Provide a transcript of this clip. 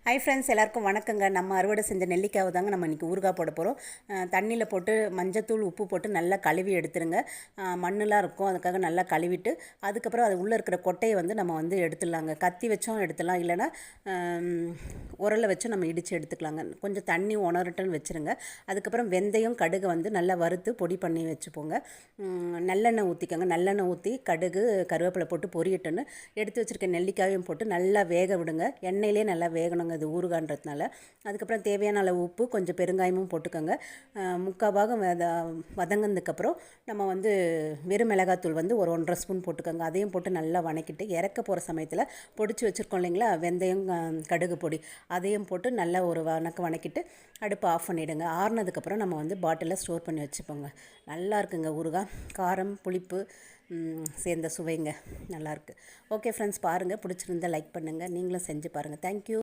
Hi friends, எல்லாருக்கும் வணக்கங்க. நம்ம அறுவடை செஞ்ச நெல்லிக்காவை தாங்க நம்ம இன்றைக்கி ஊறுகாய் போட போகிறோம். தண்ணியில் போட்டு மஞ்சத்தூள் உப்பு போட்டு நல்லா கழுவி எடுத்துருங்க. மண்ணெலாம் இருக்கும், அதுக்காக நல்லா கழுவிட்டு அதுக்கப்புறம் அது உள்ளே இருக்கிற கொட்டையை நம்ம எடுத்துடலாங்க. கத்தி வச்சும் எடுத்துடலாம், இல்லைனா உரலை வச்சு நம்ம இடித்து எடுத்துக்கலாங்க. கொஞ்சம் தண்ணி உணரட்டுன்னு வச்சுருங்க. அதுக்கப்புறம் வெந்தயம் கடுகு நல்லா வறுத்து பொடி பண்ணி வச்சுப்போங்க. நல்லெண்ணெய் ஊற்றிக்கோங்க. நல்லெண்ணெய் ஊற்றி கடுகு கருவேப்பிலை போட்டு பொரியட்டுன்னு எடுத்து வச்சுருக்க நெல்லிக்காயும் போட்டு நல்லா வேக விடுங்க. எண்ணெயிலே நல்லா வேகணுங்க இது ஊறுகான்றதுனால. அதுக்கப்புறம் தேவையான அளவு உப்பு, கொஞ்சம் பெருங்காயமும் போட்டுக்கோங்க. முக்கால் பாகம் வதங்கினதுக்கப்புறம் நம்ம வெறும் மிளகாத்தூள் ஒரு 1.5 ஸ்பூன் போட்டுக்கோங்க. அதையும் போட்டு நல்லா வணக்கிட்டு இறக்க போகிற சமயத்தில் பொடிச்சு வச்சுருக்கோம் இல்லைங்களா, வெந்தயம் கடுகு பொடி, அதையும் போட்டு நல்லா ஒரு வணக்கிட்டு அடுப்பை ஆஃப் பண்ணிவிடுங்க. ஆறுனதுக்கப்புறம் நம்ம பாட்டிலில் ஸ்டோர் பண்ணி வச்சுப்போங்க. நல்லா இருக்குங்க ஊறுகாய். காரம் புளிப்பு சேர்ந்த சுவைங்க, நல்லாயிருக்கு. ஓகே ஃப்ரெண்ட்ஸ், பாருங்கள். பிடிச்சிருந்தால் லைக் பண்ணுங்கள். நீங்களும் செஞ்சு பாருங்கள். தேங்க்யூ.